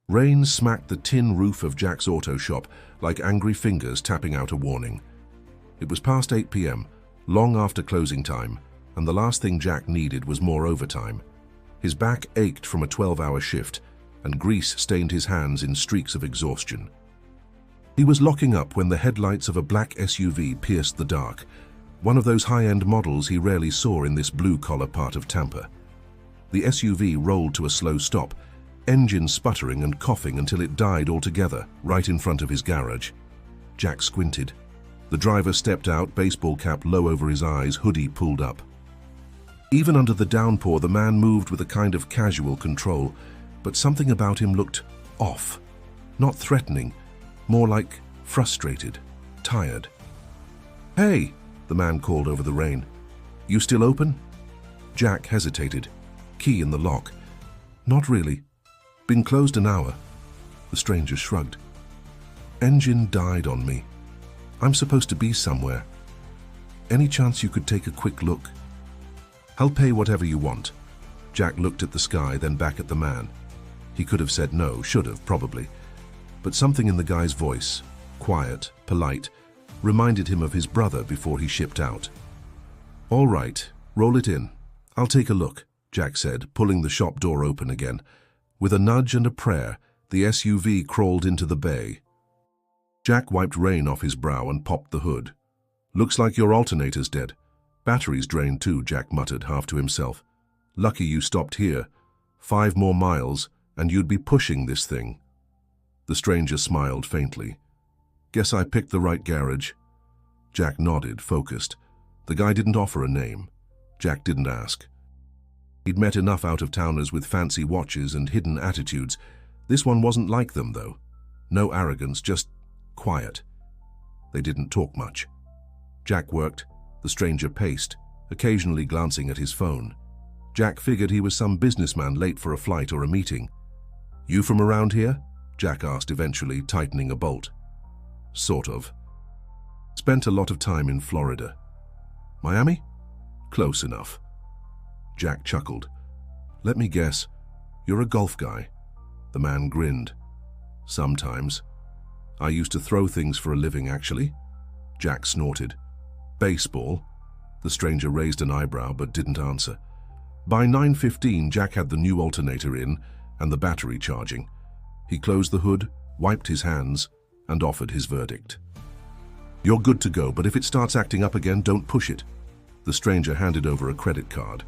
Rain smacked the tin roof of Jack's auto shop like angry fingers tapping out a warning. It was past 8 p.m., long after closing time, and the last thing Jack needed was more overtime. His back ached from a 12-hour shift, and grease stained his hands in streaks of exhaustion. He was locking up when the headlights of a black SUV pierced the dark, one of those high-end models he rarely saw in this blue-collar part of Tampa. The SUV rolled to a slow stop, engine sputtering and coughing until it died altogether right in front of his garage. Jack squinted. The driver stepped out, baseball cap low over his eyes, hoodie pulled up. Even under the downpour, the man moved with a kind of casual control, but something about him looked off. Not threatening, more like frustrated, tired. "Hey," the man called over the rain. "You still open?" Jack hesitated. Key in the lock. "Not really. Been closed an hour." The stranger shrugged. "Engine died on me. I'm supposed to be somewhere. Any chance you could take a quick look?" "I'll pay whatever you want." Jack looked at the sky, then back at the man. He could have said no, should have, probably. But something in the guy's voice, quiet, polite, reminded him of his brother before he shipped out. "All right, roll it in. I'll take a look," Jack said, pulling the shop door open again. With a nudge and a prayer, the SUV crawled into the bay. Jack wiped rain off his brow and popped the hood. "Looks like your alternator's dead. Battery's drained too," Jack muttered, half to himself. "Lucky you stopped here. 5 more miles, and you'd be pushing this thing." The stranger smiled faintly. "Guess I picked the right garage." Jack nodded, focused. The guy didn't offer a name. Jack didn't ask. He'd met enough out-of-towners with fancy watches and hidden attitudes. This one wasn't like them, though. No arrogance, just quiet. They didn't talk much. Jack worked. The stranger paced, occasionally glancing at his phone. Jack figured he was some businessman late for a flight or a meeting. "You from around here?" Jack asked eventually, tightening a bolt. "Sort of. Spent a lot of time in Florida." "Miami?" "Close enough." Jack chuckled. "Let me guess, you're a golf guy." The man grinned. "Sometimes. I used to throw things for a living, actually." Jack snorted. "Baseball?" The stranger raised an eyebrow but didn't answer. By 9:15, Jack had the new alternator in and the battery charging. He closed the hood, wiped his hands, and offered his verdict. "You're good to go, but if it starts acting up again, don't push it." The stranger handed over a credit card.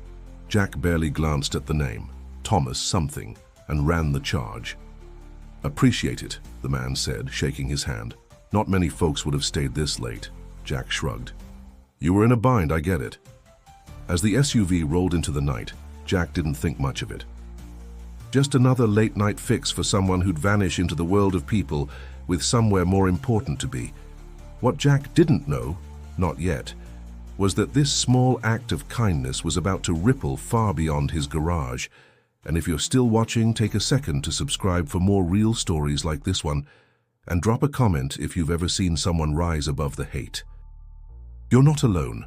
Jack barely glanced at the name, Thomas something, and ran the charge. "Appreciate it," the man said, shaking his hand. "Not many folks would have stayed this late." Jack shrugged. "You were in a bind, I get it." As the SUV rolled into the night, Jack didn't think much of it. Just another late-night fix for someone who'd vanish into the world of people with somewhere more important to be. What Jack didn't know, not yet, was that this small act of kindness was about to ripple far beyond his garage. And if you're still watching, take a second to subscribe for more real stories like this one, and drop a comment if you've ever seen someone rise above the hate. You're not alone.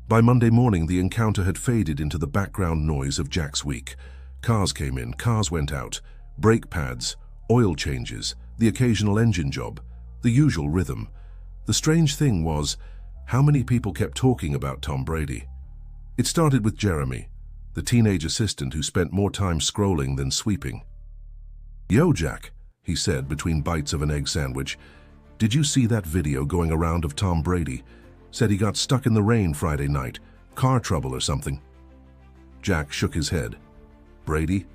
By Monday morning, the encounter had faded into the background noise of Jack's week. Cars came in, cars went out, brake pads, oil changes, the occasional engine job, the usual rhythm. The strange thing was how many people kept talking about Tom Brady. It started with Jeremy, the teenage assistant who spent more time scrolling than sweeping. "Yo, Jack," he said between bites of an egg sandwich. "Did you see that video going around of Tom Brady? Said he got stuck in the rain Friday night. Car trouble or something." Jack shook his head. "Brady?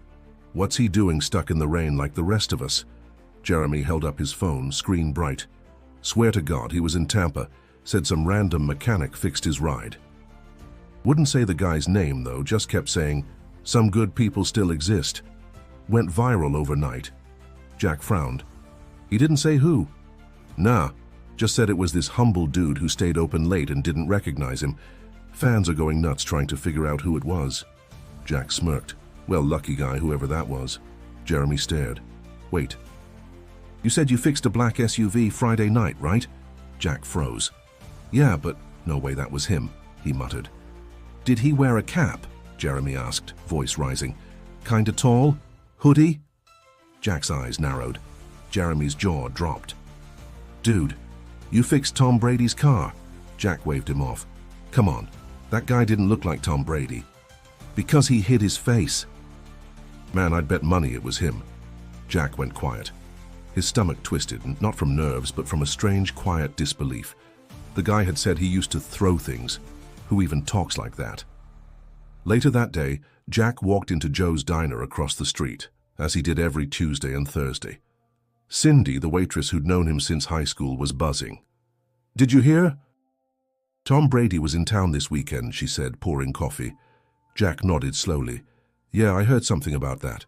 What's he doing stuck in the rain like the rest of us?" Jeremy held up his phone, screen bright. "Swear to God he was in Tampa. Said some random mechanic fixed his ride." Wouldn't say the guy's name, though, just kept saying, "Some good people still exist." Went viral overnight. Jack frowned. "He didn't say who?" "Nah, just said it was this humble dude who stayed open late and didn't recognize him. Fans are going nuts trying to figure out who it was." Jack smirked. "Well, lucky guy, whoever that was." Jeremy stared. "Wait. You said you fixed a black SUV Friday night, right?" Jack froze. "Yeah, but no way that was him," he muttered. "Did he wear a cap?" Jeremy asked, voice rising. "Kinda tall? Hoodie?" Jack's eyes narrowed. Jeremy's jaw dropped. Dude, you fixed Tom Brady's car. Jack waved him off. Come on, that guy didn't look like Tom Brady. Because he hid his face. Man, I'd bet money it was him. Jack went quiet. His stomach twisted, not from nerves, but from a strange, quiet disbelief. The guy had said he used to throw things. Who even talks like that? Later that day, Jack walked into Joe's diner across the street, as he did every Tuesday and Thursday. Cindy, the waitress who'd known him since high school, was buzzing. Did you hear? Tom Brady was in town this weekend, she said, pouring coffee. Jack nodded slowly. Yeah, I heard something about that.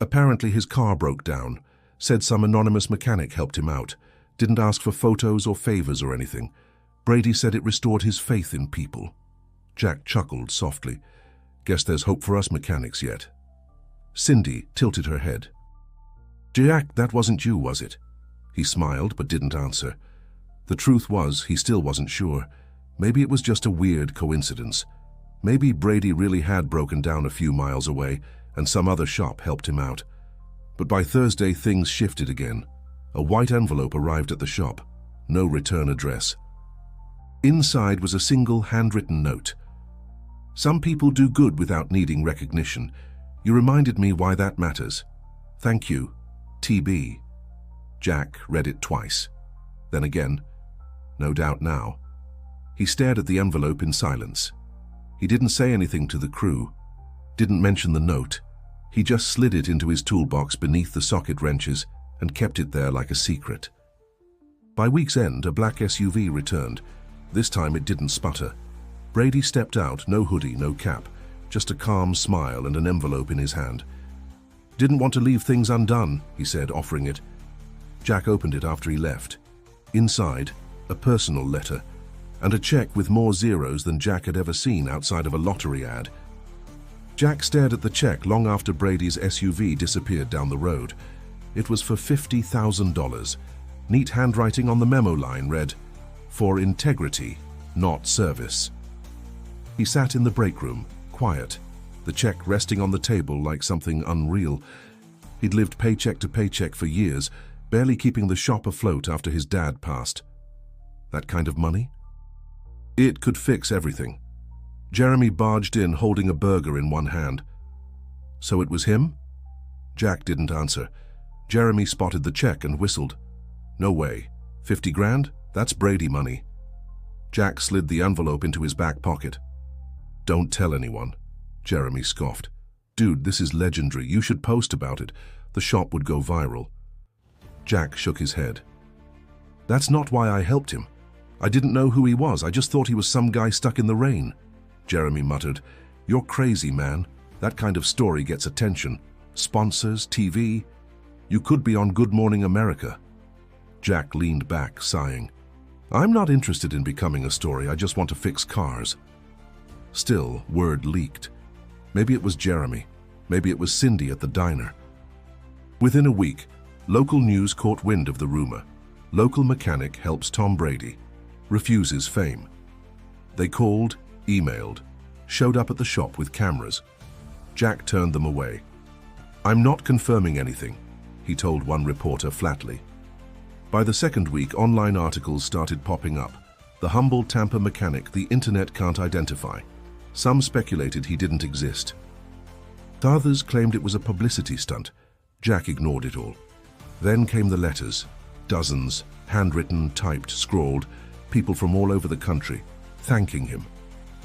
Apparently his car broke down. Said some anonymous mechanic helped him out. Didn't ask for photos or favors or anything. Brady said it restored his faith in people. Jack chuckled softly. Guess there's hope for us mechanics yet. Cindy tilted her head. Jack, that wasn't you, was it? He smiled but didn't answer. The truth was, he still wasn't sure. Maybe it was just a weird coincidence. Maybe Brady really had broken down a few miles away and some other shop helped him out. But by Thursday, things shifted again. A white envelope arrived at the shop. No return address. Inside was a single handwritten note. Some people do good without needing recognition. You reminded me why that matters. Thank you, TB. Jack read it twice. Then again. No doubt now. He stared at the envelope in silence. He didn't say anything to the crew. Didn't mention the note. He just slid it into his toolbox beneath the socket wrenches and kept it there like a secret. By week's end, a black SUV returned. This time it didn't sputter. Brady stepped out, no hoodie, no cap, just a calm smile and an envelope in his hand. Didn't want to leave things undone, he said, offering it. Jack opened it after he left. Inside, a personal letter, and a check with more zeros than Jack had ever seen outside of a lottery ad. Jack stared at the check long after Brady's SUV disappeared down the road. It was for $50,000. Neat handwriting on the memo line read, "For integrity, not service." He sat in the break room, quiet, the check resting on the table like something unreal. He'd lived paycheck to paycheck for years, barely keeping the shop afloat after his dad passed. That kind of money? It could fix everything. Jeremy barged in holding a burger in one hand. So it was him? Jack didn't answer. Jeremy spotted the check and whistled. No way. 50 grand? That's Brady money. Jack slid the envelope into his back pocket. Don't tell anyone, Jeremy scoffed. Dude, this is legendary. You should post about it. The shop would go viral. Jack shook his head. That's not why I helped him. I didn't know who he was. I just thought he was some guy stuck in the rain. Jeremy muttered. You're crazy, man. That kind of story gets attention. Sponsors, TV. You could be on Good Morning America. Jack leaned back, sighing. I'm not interested in becoming a story. I just want to fix cars. Still, word leaked. Maybe it was Jeremy. Maybe it was Cindy at the diner. Within a week, local news caught wind of the rumor. Local mechanic helps Tom Brady. Refuses fame. They called, emailed, showed up at the shop with cameras. Jack turned them away. I'm not confirming anything, he told one reporter flatly. By the second week, online articles started popping up. The humble Tampa mechanic the internet can't identify. Some speculated he didn't exist. Others claimed it was a publicity stunt. Jack ignored it all. Then came the letters. Dozens, handwritten, typed, scrawled, people from all over the country, thanking him.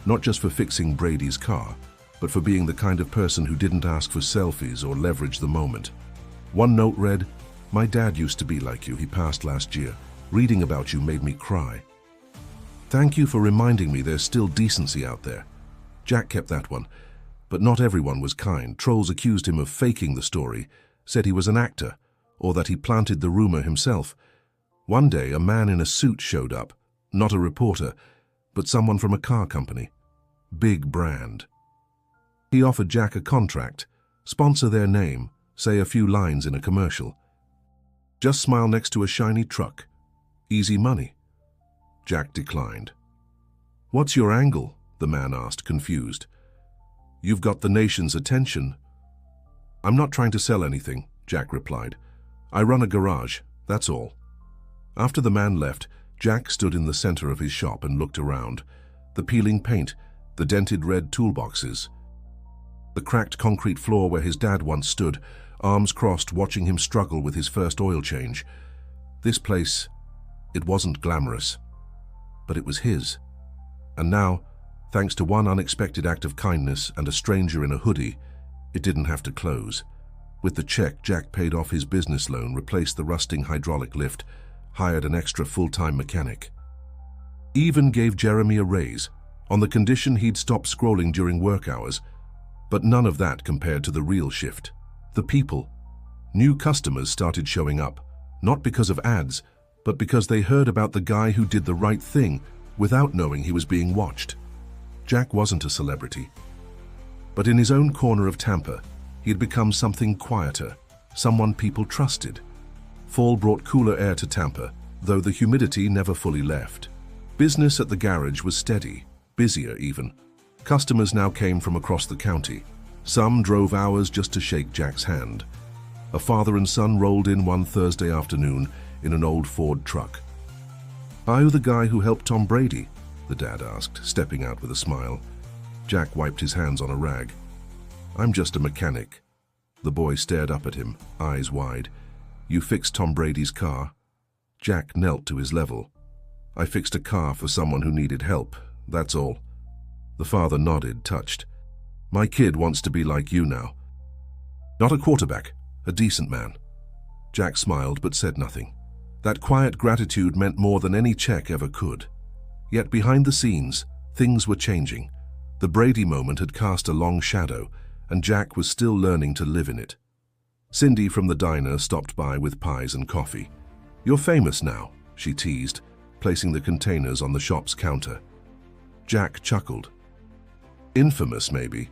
Not just for fixing Brady's car, but for being the kind of person who didn't ask for selfies or leverage the moment. One note read, My dad used to be like you. He passed last year. Reading about you made me cry. Thank you for reminding me there's still decency out there. Jack kept that one. But not everyone was kind. Trolls accused him of faking the story, said he was an actor, or that he planted the rumor himself. One day, a man in a suit showed up. Not a reporter, but someone from a car company. Big brand. He offered Jack a contract, sponsor their name, say a few lines in a commercial. Just smile next to a shiny truck. Easy money. Jack declined. What's your angle? The man asked, confused. You've got the nation's attention. I'm not trying to sell anything, Jack replied. "I run a garage, that's all." After the man left, Jack stood in the center of his shop and looked around. The peeling paint, the dented red toolboxes, the cracked concrete floor where his dad once stood, arms crossed, watching him struggle with his first oil change. This place, it wasn't glamorous, but it was his. And now, thanks to one unexpected act of kindness and a stranger in a hoodie, it didn't have to close. With the check, Jack paid off his business loan, replaced the rusting hydraulic lift, hired an extra full-time mechanic. Even gave Jeremy a raise, on the condition he'd stop scrolling during work hours. But none of that compared to the real shift. The people. New customers started showing up, not because of ads, but because they heard about the guy who did the right thing without knowing he was being watched. Jack wasn't a celebrity. But in his own corner of Tampa, he had become something quieter, someone people trusted. Fall brought cooler air to Tampa, though the humidity never fully left. Business at the garage was steady, busier even. Customers now came from across the county. Some drove hours just to shake Jack's hand. A father and son rolled in one Thursday afternoon in an old Ford truck. "Are you the guy who helped Tom Brady?" the dad asked, stepping out with a smile. Jack wiped his hands on a rag. "I'm just a mechanic." The boy stared up at him, eyes wide. "You fixed Tom Brady's car?" Jack knelt to his level. "I fixed a car for someone who needed help, that's all." The father nodded, touched. "My kid wants to be like you now." "Not a quarterback, a decent man." Jack smiled but said nothing. That quiet gratitude meant more than any check ever could. Yet behind the scenes, things were changing. The Brady moment had cast a long shadow, and Jack was still learning to live in it. Cindy from the diner stopped by with pies and coffee. "You're famous now," she teased, placing the containers on the shop's counter. Jack chuckled. "Infamous, maybe."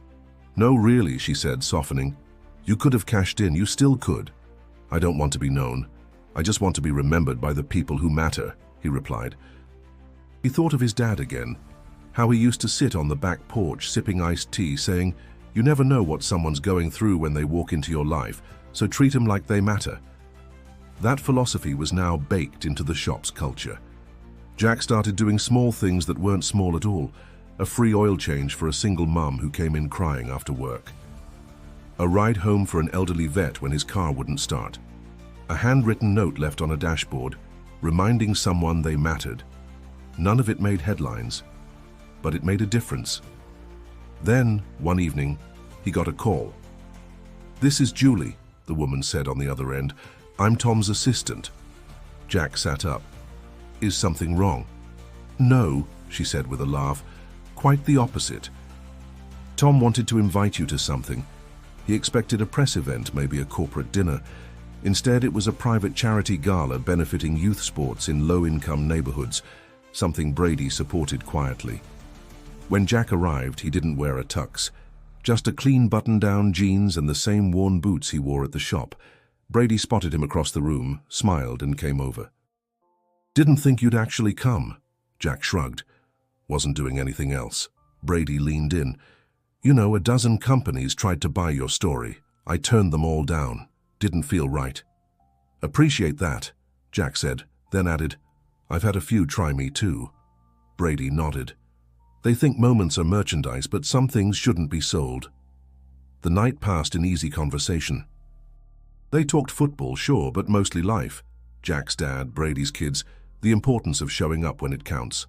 "No, really," she said, softening. "You could have cashed in, you still could." "I don't want to be known. I just want to be remembered by the people who matter," he replied. He thought of his dad again, how he used to sit on the back porch sipping iced tea saying, "You never know what someone's going through when they walk into your life, so treat them like they matter." That philosophy was now baked into the shop's culture. Jack started doing small things that weren't small at all. A free oil change for a single mum who came in crying after work. A ride home for an elderly vet when his car wouldn't start. A handwritten note left on a dashboard, reminding someone they mattered. None of it made headlines, but it made a difference. Then, one evening, he got a call. "This is Julie," the woman said on the other end. "I'm Tom's assistant." Jack sat up. "Is something wrong?" "No," she said with a laugh. "Quite the opposite. Tom wanted to invite you to something. He expected a press event, maybe a corporate dinner. Instead, it was a private charity gala benefiting youth sports in low-income neighborhoods, something Brady supported quietly. When Jack arrived, he didn't wear a tux. Just a clean button-down jeans and the same worn boots he wore at the shop. Brady spotted him across the room, smiled, and came over. "Didn't think you'd actually come." Jack shrugged. Wasn't doing anything else. Brady leaned in. "You know, a dozen companies tried to buy your story. I turned them all down. Didn't feel right." "Appreciate that," Jack said, then added, "I've had a few try me too." Brady nodded. "They think moments are merchandise, but some things shouldn't be sold." The night passed in easy conversation. They talked football, sure, but mostly life. Jack's dad, Brady's kids, the importance of showing up when it counts.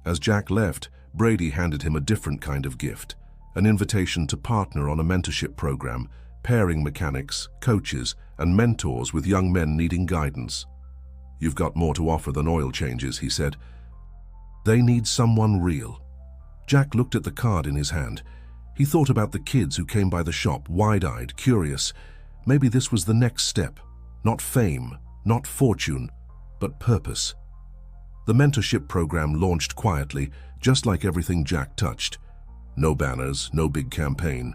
As Jack left, Brady handed him a different kind of gift, an invitation to partner on a mentorship program, pairing mechanics, coaches, and mentors with young men needing guidance. "You've got more to offer than oil changes," he said. "They need someone real." Jack looked at the card in his hand. He thought about the kids who came by the shop, wide-eyed, curious. Maybe this was the next step. Not fame, not fortune, but purpose. The mentorship program launched quietly, just like everything Jack touched. No banners, no big campaign.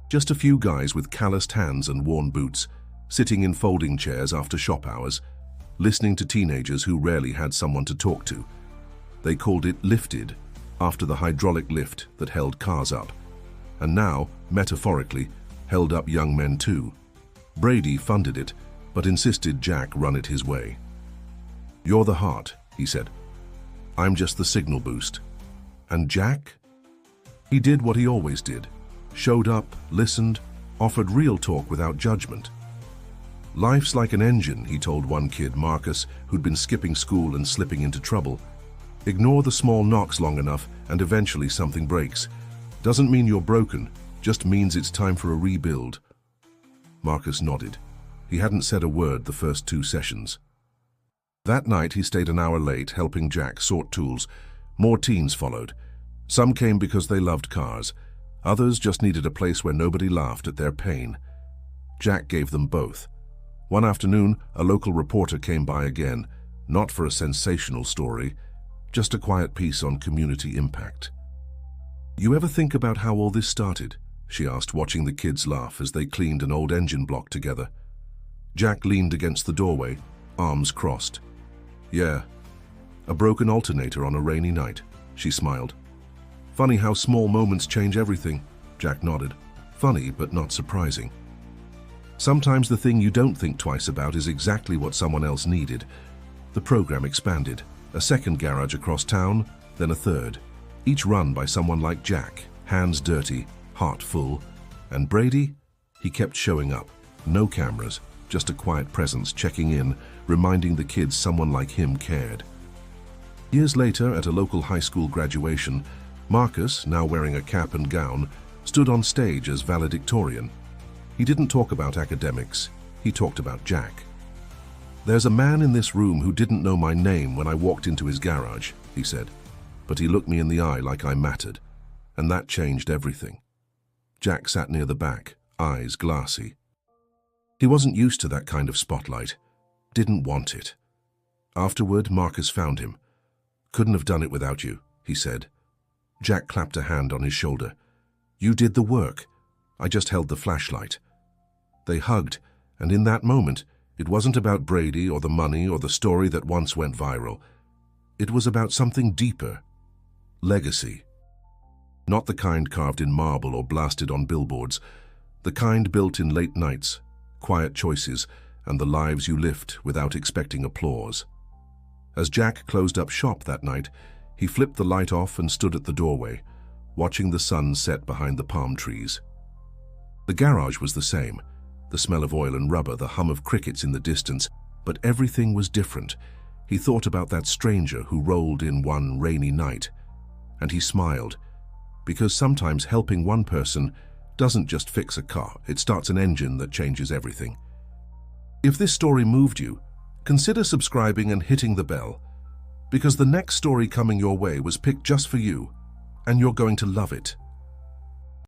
Just a few guys with calloused hands and worn boots, sitting in folding chairs after shop hours, listening to teenagers who rarely had someone to talk to. They called it Lifted, after the hydraulic lift that held cars up, and now, metaphorically, held up young men too. Brady funded it, but insisted Jack run it his way. "You're the heart," he said. "I'm just the signal boost." And Jack? He did what he always did. Showed up, listened, offered real talk without judgment. "Life's like an engine," he told one kid, Marcus, who'd been skipping school and slipping into trouble. "Ignore the small knocks long enough and eventually something breaks. Doesn't mean you're broken, just means it's time for a rebuild." Marcus nodded. He hadn't said a word the first 2 sessions. That night he stayed an hour late, helping Jack sort tools. More teens followed. Some came because they loved cars. Others just needed a place where nobody laughed at their pain. Jack gave them both. One afternoon, a local reporter came by again, not for a sensational story, just a quiet piece on community impact. "You ever think about how all this started?" she asked, watching the kids laugh as they cleaned an old engine block together. Jack leaned against the doorway, arms crossed. "Yeah, a broken alternator on a rainy night," she smiled. "Funny how small moments change everything," Jack nodded. Funny, but not surprising. Sometimes the thing you don't think twice about is exactly what someone else needed. The program expanded. A second garage across town, then a third. Each run by someone like Jack, hands dirty, heart full. And Brady? He kept showing up. No cameras, just a quiet presence checking in, reminding the kids someone like him cared. Years later, at a local high school graduation, Marcus, now wearing a cap and gown, stood on stage as valedictorian. He didn't talk about academics, he talked about Jack. "There's a man in this room who didn't know my name when I walked into his garage," he said, "but he looked me in the eye like I mattered, and that changed everything." Jack sat near the back, eyes glassy. He wasn't used to that kind of spotlight, didn't want it. Afterward, Marcus found him. "Couldn't have done it without you," he said. Jack clapped a hand on his shoulder. "You did the work. I just held the flashlight." They hugged, and in that moment, it wasn't about Brady or the money or the story that once went viral. It was about something deeper. Legacy. Not the kind carved in marble or blasted on billboards. The kind built in late nights, quiet choices, and the lives you lift without expecting applause. As Jack closed up shop that night, he flipped the light off and stood at the doorway, watching the sun set behind the palm trees. The garage was the same, the smell of oil and rubber, the hum of crickets in the distance, but everything was different. He thought about that stranger who rolled in one rainy night, and he smiled, because sometimes helping one person doesn't just fix a car, it starts an engine that changes everything. If this story moved you, consider subscribing and hitting the bell, because the next story coming your way was picked just for you, and you're going to love it.